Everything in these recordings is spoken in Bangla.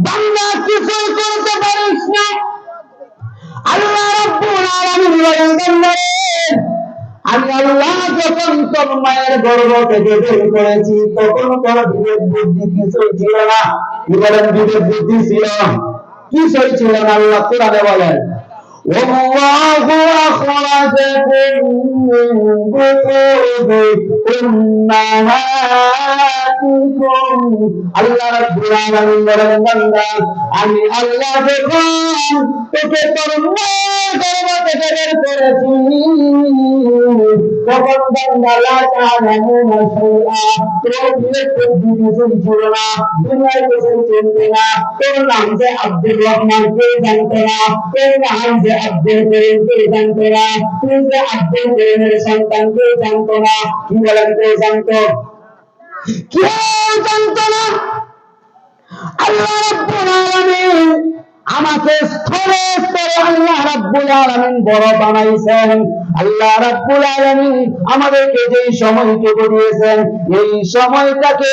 বান্দা কিছুই করতে পারিস না। আল্লাহ রাব্বুল আলামিন বলেন, আমি আল্লাহ যখন তোর মায়ের গর্ভ থেকে বের করেছি তখন তোর বিবেক বুদ্ধি কিছুই ছিল না। কি বলেন? বিবেক বুদ্ধি ছিল কিছুই ছিল না। আল্লাহ কোরআনে বলেন, ওয়াল্লাহু আখরাজাকুম মিন বুতুনি উম্মাহাতিকুম। আল্লাহ রাব্বুল আলামিন বলেন, বান্দা আমি আল্লাহ যখন তোকে তোর মায়ের গর্ভ থেকে বের করেছি তখন বান্দা লা তা'লামুনা শাইআ, তোর বিবেক বুদ্ধি কিছুই ছিল না, দুনিয়ার কিছুই চিনতে না। তোর নাম যে আব্দুর রহমান কেউ জানতো না, তোর নাম যে আব্দুল করিম কেউ জানতো না, তুই যে আব্দুল করিমের সন্তান কেউ জানতো না। কি বলেন? কেউ জানতো? কেউ জানতো না। আল্লাহ রাব্বুল আলামিন আমাকে স্থলে স্থলে আল্লাহ রাব্বুল আলামিন বড় বানাইছেন। আল্লাহ রাব্বুল আলামিন আমাদেরকে যে সময়টুকু দিয়েছেন এই সময়টাকে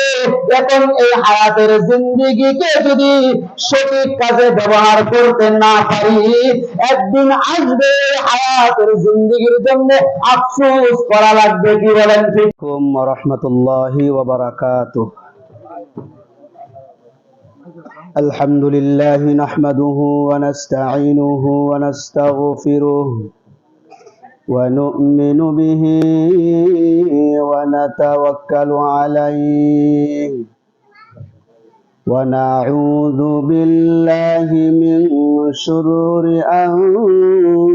এখন এই হায়াতের জিন্দেগিকে যদি সঠিক কাজে ব্যবহার করতে না পারি একদিন আসবে হায়াতের জিন্দেগির জন্য আফসোস করা লাগবে। কি বলেন? ঠিক। ওয়া রাহমাতুল্লাহি ওয়া বারাকাতুহু। الحمد لله نحمده ونستعينه ونستغفره ونؤمن به ونتوكل عليه ونعوذ بالله من شرور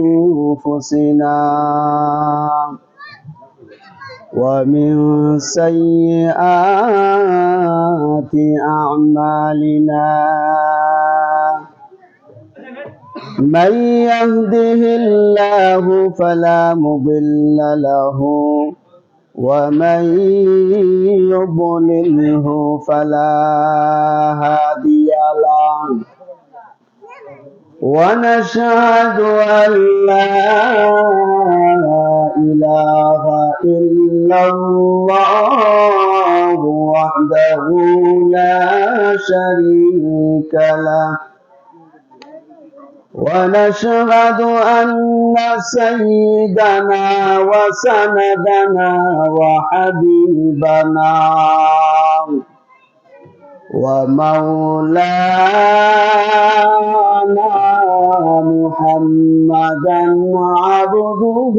أنفسنا ومن سيئات أعمالنا من يهده الله فلا مضل له ومن يضلله فلا هادي له ونشهد أن لا إله إلا الله وحده لا شريك له ونشهد أن سيدنا وسندنا وحبيبنا ومولانا محمدا عبده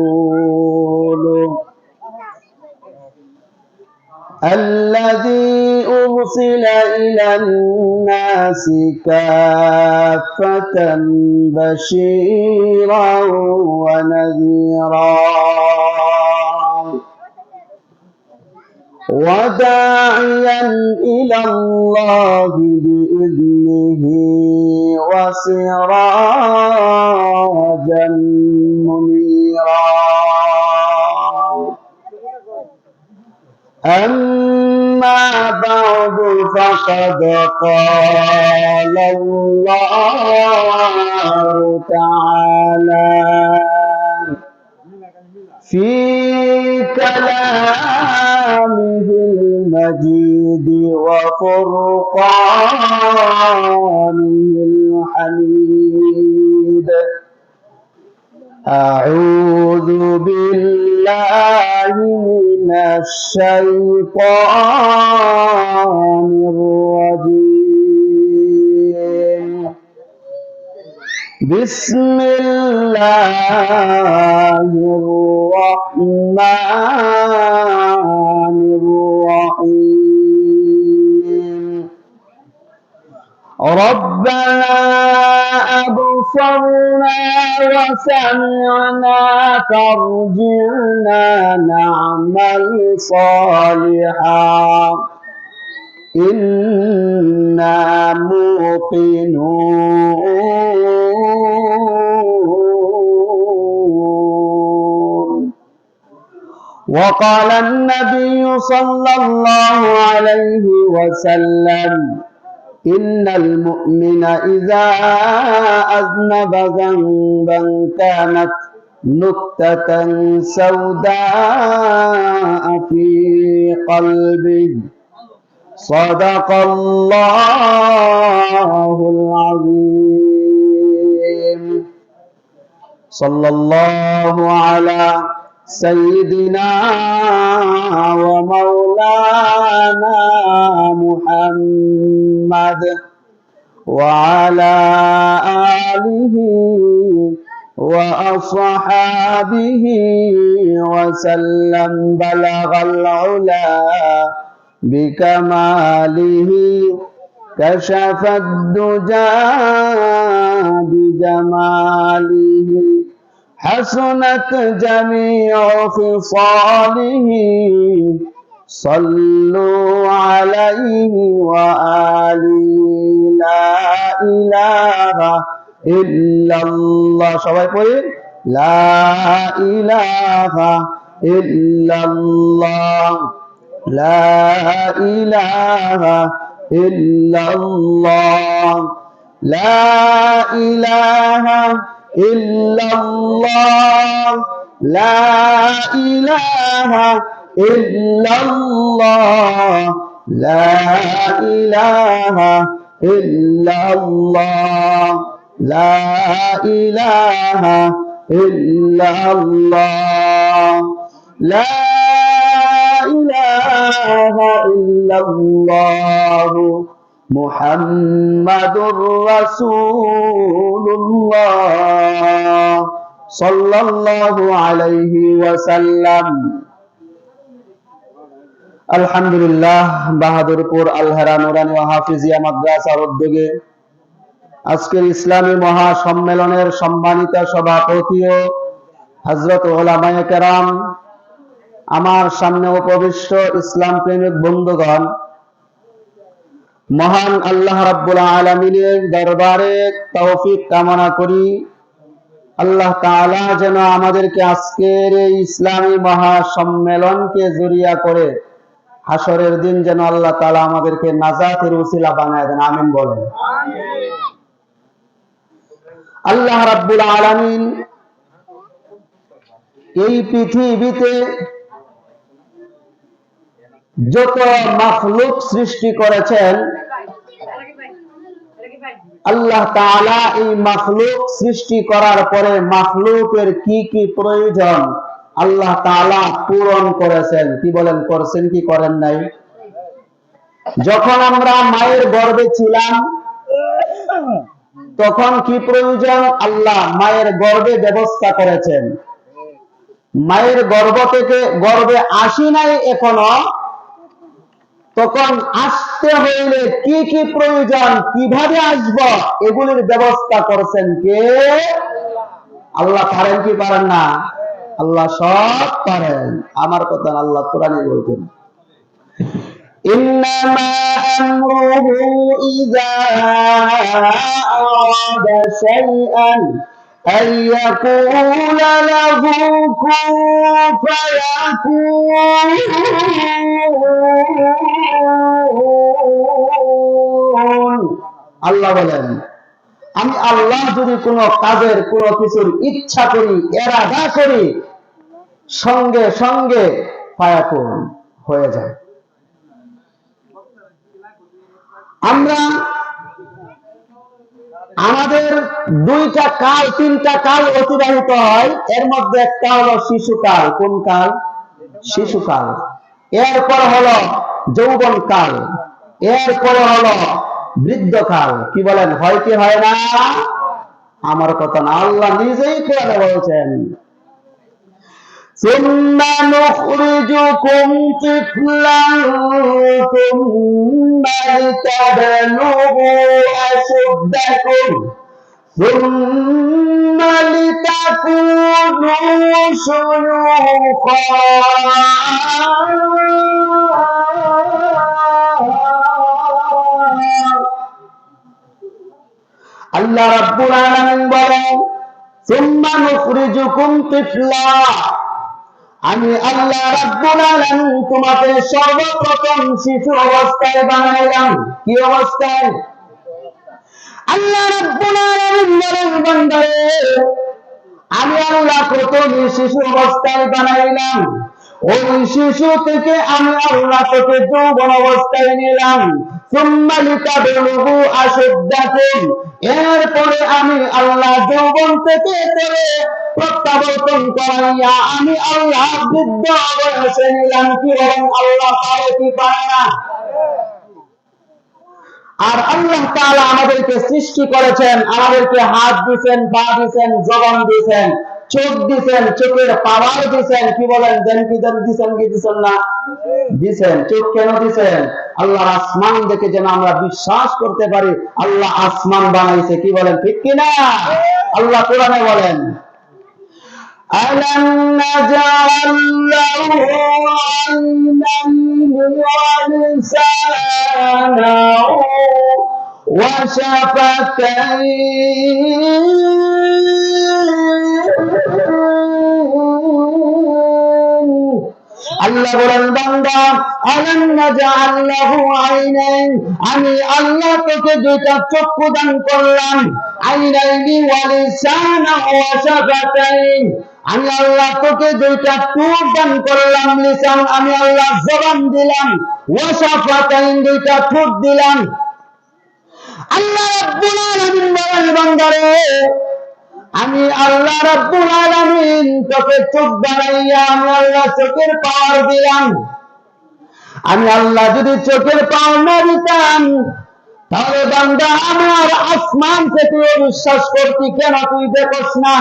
ورسوله الذي أرسل إلى الناس كافة بشيرا ونذيرا وداعيا إلى الله بإذنه وسراجا منيرا. أما بعد فقد قال الله تعالى في كلامه المجيد وفرقانه الحميد أعوذ بالله من الشيطان الرجيم بسم الله الرحمن الرحيم ربنا أبصرنا وسمعنا فارجعنا نعمل صالحا إنا موقنون. وقال النبي صلى الله عليه وسلم إن المؤمن إذا أذنب ذنبا كانت نكتة سوداء في قلبه সাদাকাল্লাহুল আযীম। সাল্লাল্লাহু আলা সাইয়্যিদিনা ওয়া মাওলানা মুহাম্মাদ ওয়া আলা আলিহি ওয়া আসহাবিহি ওয়া সাল্লাম। বালাগাল উলা বিকামালিহি কাশাফাদ দুজা বিজামালিহি হাসনাত জামিউ খিসালিহি সাল্লু আলাইহি ওয়া আলিহি। লা ইলাহা ইল্লাল্লাহ, সবাই পড়ি লা ইলাহা ইল্লাল্লাহ, লা ইলাহা ইল্লাল্লাহ, লা ইলাহা ইল্লাল্লাহ, লা ইলাহা ইল্লাল্লাহ, লা ইলাহা ইল্লাল্লাহ, লা ইলাহা ইল্লাল্লাহ, লা ইলাহা ইল্লাল্লাহ মুহাম্মাদুর রাসূলুল্লাহ সাল্লাল্লাহু আলাইহি ওয়াসাল্লাম। আলহামদুলিল্লাহ, বাহাদুরপুর আল-হেরা নুরানী ওয়া হাফিজিয়া মাদ্রাসার উদ্যোগে আজকের ইসলামী মহাসম্মেলনের সম্মানিত সভাপতি ও হযরত উলামায়ে কেরাম, আমার সামনে উপবিষ্ট ইসলাম প্রেমিক বন্ধুগণ, মহান আল্লাহ রাব্বুল আলামিনের দরবারে তৌফিক কামনা করি আল্লাহ তাআলা যেন আমাদেরকে আজকের এই ইসলামী মহাসম্মেলনকে জরিয়া করে হাসরের দিন যেন আল্লাহ তাআলা আমাদেরকে নাজাতের উসিলা বানায় দেন, আমিন বলেন। আল্লাহ রাব্বুল আলামিন এই পৃথিবীতে যত মাখলুক সৃষ্টি করেছেন, আল্লাহ তাআলা এই মাখলুক সৃষ্টি করার পরে মাখলুকের কি কি প্রয়োজন আল্লাহ তাআলা পূরণ করেছেন। কি বলেন, করছেন কি করেন নাই? যখন আমরা মায়ের গর্ভে ছিলাম তখন কি প্রয়োজন আল্লাহ মায়ের গর্ভে ব্যবস্থা করেছেন। মায়ের গর্ভ থেকে গর্ভে আসি নাই এখনো, তখন আসতে হইলে কি কি প্রয়োজন, কিভাবে আসব, এগুলির ব্যবস্থা করছেন কে? আল্লাহ। পারেন কি পারেন না? আল্লাহ সব পারেন। আমার কথা আল্লাহ কোরআনে বলছেন, ইন্নামা আমরুহু ইযা আরাদা শাইআন أن يقول له كن فيكون। আল্লাহ বলেন, আমি আল্লাহ যদি কোনো কাজের কোনো কিছুর ইচ্ছা করি, এরাদা করি, সঙ্গে সঙ্গে ফায়াকুন হয়ে যায়। আমরা আমাদের দুইটা কাল, তিনটা কাল অতিবাহিত হয়, এর মধ্যে একটা হলো শিশুকাল। কোন কাল? শিশুকাল। এরপর হলো যৌবন কাল, এরপর হলো বৃদ্ধকাল। কি বলেন, হয় কি হয় না? আমার কথা না, আল্লাহ নিজেই কোরআনে বলছেন, ثم نخرجكم طفلا ثم لتبلغوا أشدكم ثم لتكونوا شيوخا আল্লাহ রাব্বুল আলামিন বলেন, সুম্মা নুখরিজুকুম তিফলা, আমি আল্লাহ রাব্বুল আলামিন তোমাকে সর্বপ্রথম শিশু অবস্থায় বানাইলাম। কি অবস্থায়? আল্লাহ রাব্বুল আলামিন বলেন, বান্দারে আমি আল্লাহ প্রথম শিশু অবস্থায় বানাইলাম। ওই শিশু থেকে আমি আল্লাহ তোকে যৌবন অবস্থায় নিলাম, সুম্মা লিতাবলুগু আশুদ্দাকুম, এরপরে আমি আল্লাহ যৌবন থেকে করে প্রত্যাবর্তন করাইয়া আমি আল্লাহ বৃদ্ধ বয়সে নিলাম। কি বলেন, আল্লাহ পারে কি পারে না? আর আল্লাহ তাআলা আমাদেরকে সৃষ্টি করেছেন, আমাদেরকে হাত দিয়েছেন, পা দিয়েছেন, জবান দিয়েছেন, চোখ দিয়েছেন, চোখের পাওয়ার দিয়েছেন। কি বলেন, দেন কি দেন, দিয়েছেন কি দিয়েছেন না? দিয়েছেন। চোখ কেন দিয়েছেন? আল্লাহর আসমান দেখে যেন আমরা বিশ্বাস করতে পারি আল্লাহ আসমান বানাইছে। কি বলেন, ঠিক কিনা? আল্লাহ কোরআনে বলেন, ألم نجعل له عينين ولسانا وشفتين। আল্লাহ বলেন, বান্দা, আলাম নাজআল লাহু আইনাইন, আমি আল্লাহ তোকে দুইটা চক্ষু দান করলাম, আইনাইনি ওয়া লিসানা ওয়া শাফাতাইন, আমি আল্লাহ তোকে দুইটা ঠোঁট দান করলাম, লিসান আমি আল্লাহ জবান দিলাম, ওয়া শাফাতাইন দুইটা ঠোঁট দিলাম। আল্লাহ রাব্বুল আলামিন বলেন, বান্দারে, আমি আল্লাহ রাব্বুল আলামিন তোকে চোখ বানাইয়া আমি আল্লাহ চোখের পাওয়ার দিলাম। আমি আল্লাহ যদি চোখের পাওয়ার না দিতাম তাহলে বান্দা আমার আসমান থেকে বিশ্বাস করতি, কেন তুই দেখোস না?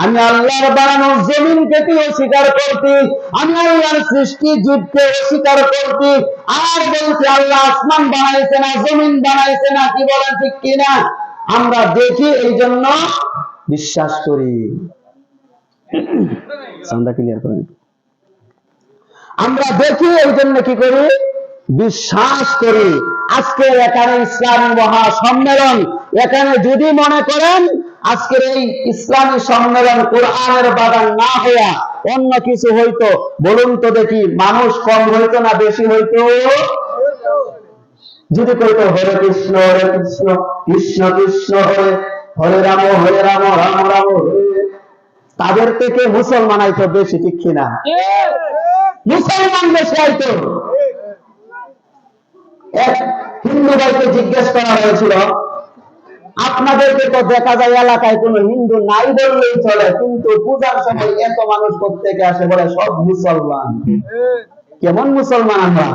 আমি আল্লাহর বানানো জমিনকে তুই অস্বীকার করতি, আমি আল্লাহর সৃষ্টি জীবকে অস্বীকার করতি, আর বলছি আল্লাহ আসমান বানাইছে না, জমিন বানাইছে না। কি বলেন, ঠিক কিনা? আমরা দেখি এই জন্য বিশ্বাস করি। ক্লিয়ার করেন। আমরা দেখি এই জন্য কি করি? বিশ্বাস করি। আজকে এখানে ইসলামী মহা সম্মেলন, এখানে যদি মনে করেন আজকের এই ইসলামী সম্মেলন কোরআনের বাগান না হইয়া অন্য কিছু হইতো, বলুন তো দেখি, মানুষ কম হইতো না বেশি হইতো? যদি কইতো হরে কৃষ্ণ কৃষ্ণ কৃষ্ণ হরে রাম রাম রাম হরে, তাদের থেকে মুসলমান আইতো বেশি, ঠিক কিনা? মুসলমান বেশি আইতো। এক হিন্দু ভাইকে জিজ্ঞেস করা হয়েছিল, আপনাদেরকে তো দেখা যায় এলাকায় কোনো হিন্দু নাই বললেই চলে, কিন্তু পূজার সময় এত মানুষ কোত্থেকে আসে? বলে সব মুসলমান। কেমন মুসলমান আমরা?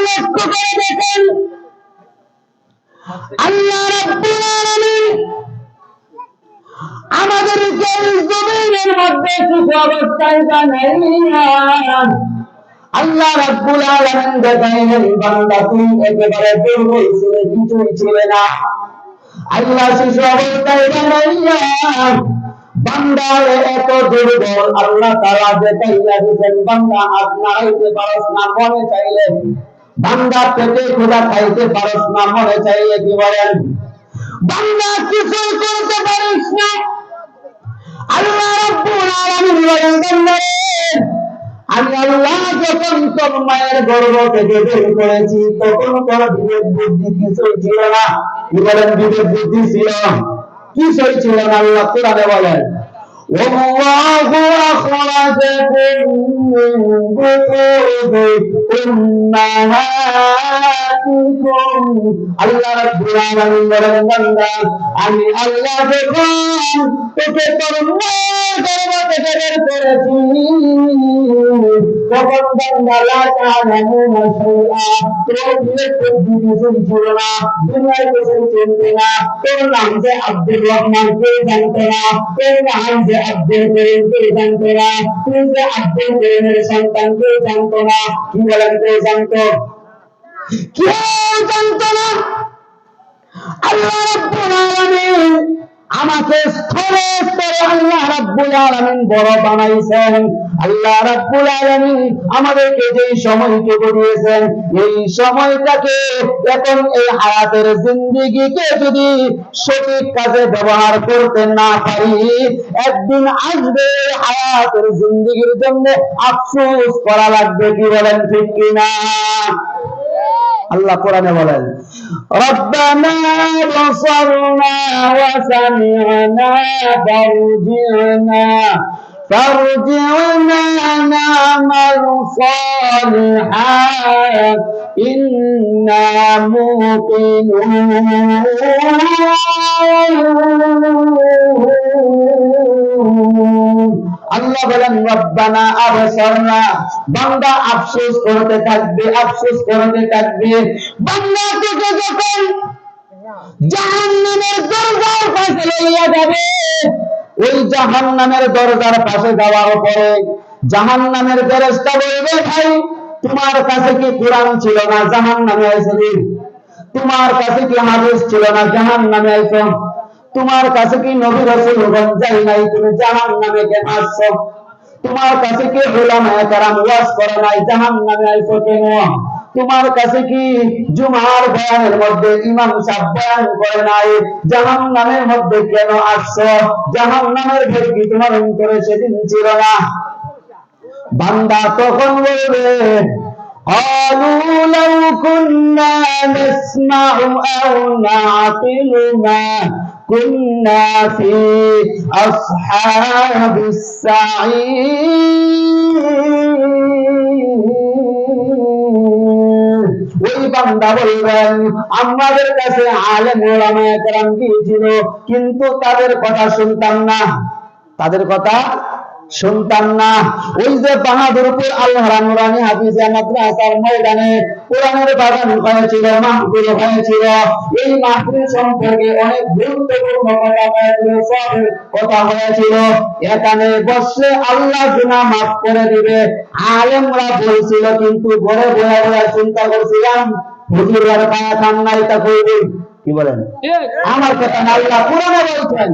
লক্ষ্য করে দেখেন, আল্লাহ রাব্বুল আলামিন আমাদেরকে জমিনের মধ্যে কিছু অবস্থায় বানাইয়া আল্লাহ রাব্বুল আলামিন দেখাইলেন, বান্দা তুই একেবারে দুর্বল ছিলে, কিছুই ছিলে না। আল্লাহ শিশু অবস্থায় বানাইয়া বান্দারে এত দুর্বল আল্লাহ তাআলা দেখাইয়া দিয়েছেন, বান্দা হাত নাড়াইতে পারস না, মনে চাইলে বান্দা পেটে ক্ষুধা খাইতে পারস না, মনে চাইলে কি বলেন বান্দা কিছুই করতে পারিস না। আল্লাহ রাব্বুল আলামিন বলেন, আমি আল্লাহ যখন তোর মায়ের গর্ভ থেকে বের করেছি তখন তোর বিবেক বুদ্ধি কিছুই ছিল না। কি বলেন, বিবেক বুদ্ধি ছিল কিছুই ছিল না। আল্লাহ কোরআনে বলেন, ওয়াল্লাহু আখরাজাকুম মিন বুতুনি উম্মাহাতিকুম। আল্লাহ রাব্বুল আলামিন বলেন, বান্দা আমি আল্লাহ যখন তোকে তোর মায়ের গর্ভ থেকে বের করেছি তখন বান্দা লা তা'লামুনা শাইআ, তোর কিছু ছিল না, দুনিয়ায় কিছু চিনতে না, তোর নাম যে আব্দুর রহমান কে জানতে না, তোর নাম যে আব্দুল করিম কে জানতে না, তুই যে আব্দুল করিমের সন্তান কে জানতো না। কি বলেন, কে জানতো? কেউ জানতো না। আল্লাহ রাব্বুল আলামিন আমাকে স্থলে স্থলে আল্লাহ রাব্বুল আলামিন বড় বানাইছেন। আল্লাহ রাব্বুল আলামিন আমাদেরকে যে সময়টুকু দিয়েছেন এই সময়টাকে এখন এই হায়াতের জিন্দেগিকে যদি সঠিক কাজে ব্যবহার করতে না পারি একদিন আসবে হায়াতের জিন্দেগির জন্য আফসোস করা লাগবে। কি বলেন, ঠিক কিনা? আল্লাহ কোরআনে বলেন, রব্বানা বসরনা ওয়া সামি'না ফারজি'না فارجعنا نعمل صالحا إنا موقنون। আল্লাহ বলেন রব্বানা আবসারনা, বান্দা আফসোস করতে থাকবে, আফসোস করতে থাকবে। বান্দা থেকে যখন জাহান্নামের দরজার পাশে লইয়া যাবে, ওই জাহান্নামের দরজার পাশে যাওয়ার পরে জাহান্নামের ফেরেশতা বলবে, ভাই তোমার কাছে কি কোরআন ছিল না জাহান্নামে আইছলি? তোমার কাছে কি হাদিস ছিল না জাহান্নামে আইছো? তোমার কাছে কি নবী রাসূলগণ যাই নাই, তুমি জাহান্নামে কেন আসছো? তোমার কাছে কি উলামায়ে কেরাম ওয়াজ করে নাই, জাহান্নামে আইছো কেন? তোমার কাছে কি জুমার বয়ানের মধ্যে ইমাম সাহেব বয়ান করে নাই, জাহান্নামের মধ্যে কেন আসছো? জাহান্নামের ভয় কি তোমার অন্তরে সেদিন ছিল না? বান্দা তখন বলবে, قالوا لو كنا نسمع أو نعقل ما كنا في أصحاب السعير। ওই বান্দা বলবেন, আমাদের কাছে আলেম ওলামায়ে কেরাম গিয়েছিল, কিন্তু তাদের কথা শুনতাম না, তাদের কথা শুনতাম না। ওই যে বাহাদুরপুর আল্লাহর নুরানি হাফিজিয়া মাদ্রাসার ময়দানে কোরআনের বাগান হয়েছিল, মাহফিল হয়েছিল। এই মাহফিল সম্পর্কে অনেক গুরুত্বপূর্ণ কথা হয়েছিল, সব কথা হয়েছিল। এখানে বসলে আল্লাহ গুনাহ মাফ করে দিবে আলেমরা বলছিল, কিন্তু ঘরে বসে বসে চিন্তা করছিলাম হুজুরের পায়া খান নাই তা কইবে কি বলেন? আমার কথা আল্লাহ কোরআনে বলছেন,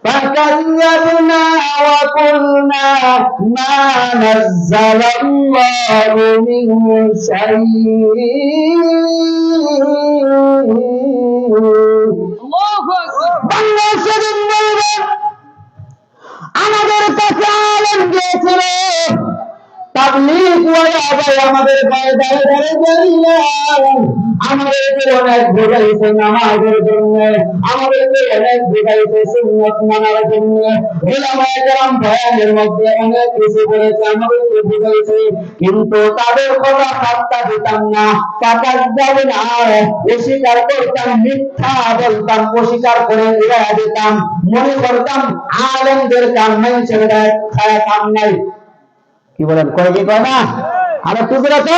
ফাকাল্লাবনা ওয়া কুলনা মা নাযালাল্লাহু মিন শাইইন। আল্লাহু আকবার। বাংলা সেদিন বলবে, আমাদের কাছে আলেম গিয়েছিল, তাবলীগ ওয়ালা ভাই আমাদের গায়ে গায়ে ধরে গেলেন, আমাদেরকে অনেক বোঝাইছে নামাজের জন্য, আমাদেরকে অনেক বোঝাইছে সুন্নাত মানার জন্য, উলামায়ে কেরাম বয়ানের মধ্যে অনেক কিছু বলেছে, আমাদেরকে বোঝাইছে, কিন্তু তাদের কথা পাত্তা দিতাম না, কাকাজ্জাব না, অস্বীকার করতাম, মিথ্যা বলতাম, অস্বীকার করে উড়াইয়া দিতাম, মনে করতাম আলেমদের কাম নাই, ছেলেরা খায়া কাম নাই। কি বলেন? কয় কি কয় না? আরে তুজরা তো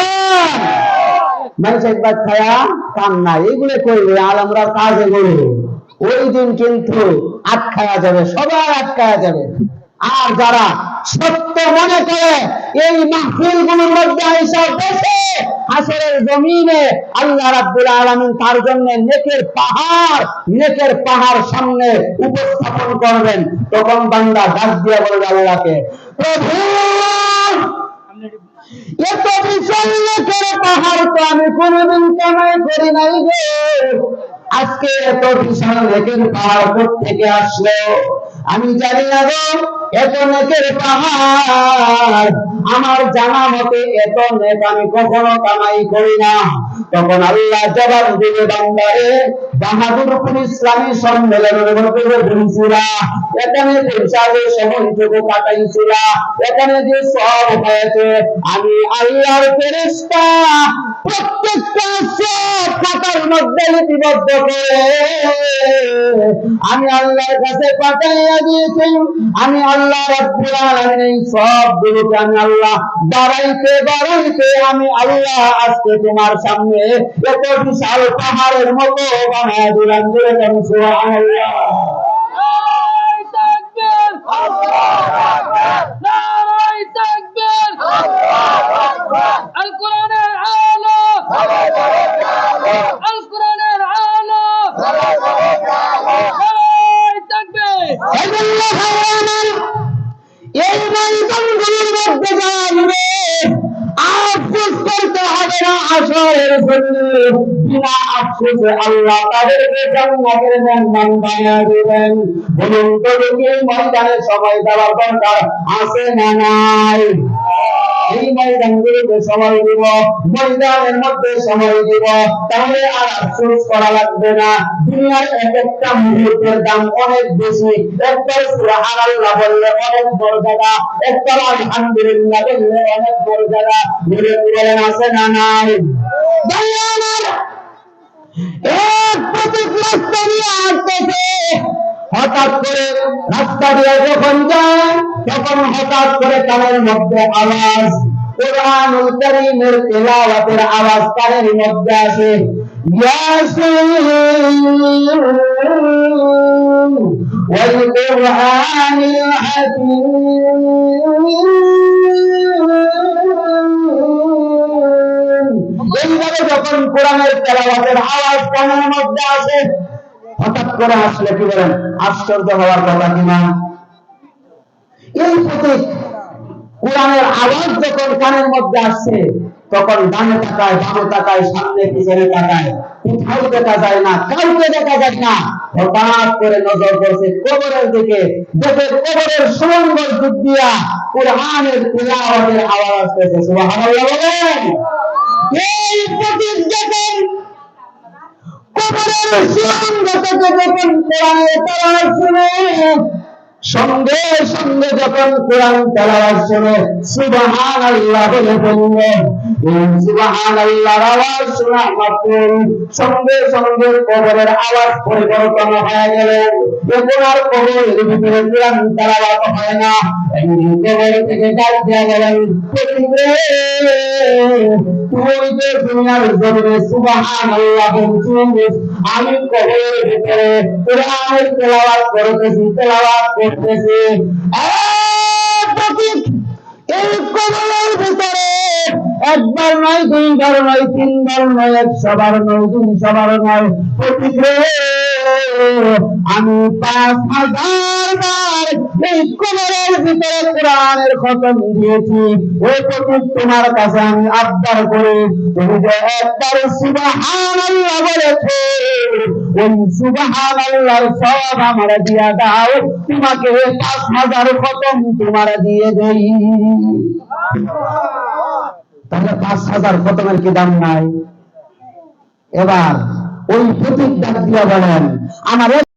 মানুষ একবার খায়া কাম নাই, এগুলো করবে আলেমরা কাজে করবে, ওই দিন কিন্তু আটকায়া যাবে, সবাই আটকায়া যাবে। আর যারা সত্য মনে করে এই মাহফিল গুলোর মধ্যে আইসা বসে হাসরের জমিনে আল্লাহ রাব্বুল আলামিন তার জন্য নেকের পাহাড় সামনে উপস্থাপন করবেন, তখন বান্দা ডাক দিয়ে বলবে আল্লাহকে, প্রভু এত বিশাল নেকের পাহাড় তো আমি কোনোদিন কামাই করি নাই গো, আজকে এত বিশাল নেকের পাহাড় কোত্থেকে আসলো? আমি জানি না গো, এত নেকের পাহাড় আমার জানা মতে এত নেক আমি কখনো কামাই করি না। তখন আল্লাহ জবাব দিবে, বান্দারে বাহাদুরপুর ইসলামী সম্মেলনের মধ্যে বলছিলা, এখানে পৌঁছাবে সময়টুকু কাটাইছিলা, এখানে যে সব হয়েছে আমি আল্লাহর ফেরেশতা প্রত্যেকটা সব খাতার মধ্যে লিপিবদ্ধ করে আমি আল্লাহর কাছে পাঠাইয়া দিয়েছি। আমি আল্লাহ রাব্বুল আলামিন এই সবগুলোকে আমি আল্লাহ বাড়াইতে আমি আল্লাহ আজকে তোমার সামনে এত বিশাল পাহাড়ের মতো বানায় দিলাম। সুবহানাল্লাহ। এই ময়দানগুলোর মধ্যে যাবে আফসোস করতে হবে না, আসরের জন্য বিনা আফসোসে আল্লাহ তাদেরকে জান্নাতের মেহমান বানিয়ে দেবেন। বলুন তো এই ময়দানে সময় দেওয়ার দরকার আছে না নাই? এই ময়দানগুলোতে সময় দিব, ময়দানের মধ্যে সময় দিব, তাহলে আর আফসোস করা লাগবে না। দুনিয়ার এক একটা মুহূর্তের দাম অনেক বেশি। একবার সুবহানাল্লাহ বললে অনেক মর্যাদা, একবার আলহামদুলিল্লাহ বললে অনেক মর্যাদা। বলেন আছে না নাই? এক পথিক রাস্তা দিয়ে আসতেছে, হঠাৎ করে রাস্তা দিয়ে যখন যায় তখন হঠাৎ করে কানের মধ্যে আওয়াজ, কুরআনুল কারীমের তেলাওয়াতের আওয়াজ কানের মধ্যে আসে। ইয়াসিন ওয়াল কুরআনিল হাকীম। এইভাবে যখন কোরআনের তেলাওয়াতের আওয়াজ কানের মধ্যে আসে, হঠাৎ করে আসলে কি বলেন, আশ্চর্য হওয়ার কথা কিনা? এই প্রতীক কোরআনের আওয়াজ যখন কানের মধ্যে আসছে, তখন ডানে তাকায়, বামে তাকায়, সামনে পিছনে তাকায়, কোথাও দেখা যায় না, কাউকে দেখা যায় না। হঠাৎ করে নজর পড়ছে কবরের দিকে, দেখে কবরের সুরঙ্গের দিক দিয়া কোরআনের তিলাওয়াতের আওয়াজ আসতেছে। সুবহানাল্লাহ বলেন। এই প্রতীক যখন কবরের সুরঙ্গ থেকে যখন কোরআনের তেলাওয়াত শুনে, সঙ্গে সঙ্গে যখন কোরআন তেলাওয়াত শুনে সুবহানাল্লাহ বলে বললেন। এই সুবহানাল্লাহর আওয়াজ শোনা মাত্র সঙ্গে সঙ্গে কবরের আওয়াজ পরিবর্তন হয়ে গেল। এখন আর কবরের ভিতরে কোরআন তেলাওয়াত হয় না। এমনি কবর থেকে ডাক দেয়া গেলেন, তুই যে দুনিয়ার জমিনে সুবহানাল্লাহ বলছিস, আমি কবরের ভিতরে কোরআনের তেলাওয়াত করতেছি, তেলাওয়াত করতেছি। এই কবরের ভিতরে একবার নয়, দুইবার নয়, তিনবার নয়, 100বার নয়, 200বার নয়, আমি 5000 বার এই কবরের ভিতরে কোরআনের খতম দিয়েছি। ওই প্রতীক তোমার কাছে আমি আবদার করি, তুমি যে একবার সুবহানাল্লাহ বলেছো, ওই সুবহানাল্লাহর সওয়াব আমার দিয়া দাও, তোমাকে 5000 খতম তোমার দিয়ে দেই। তাহলে 5000 খতমের কি দাম নাই? এবার ওই প্রতীক ডাক দিয়া বলেন, আমার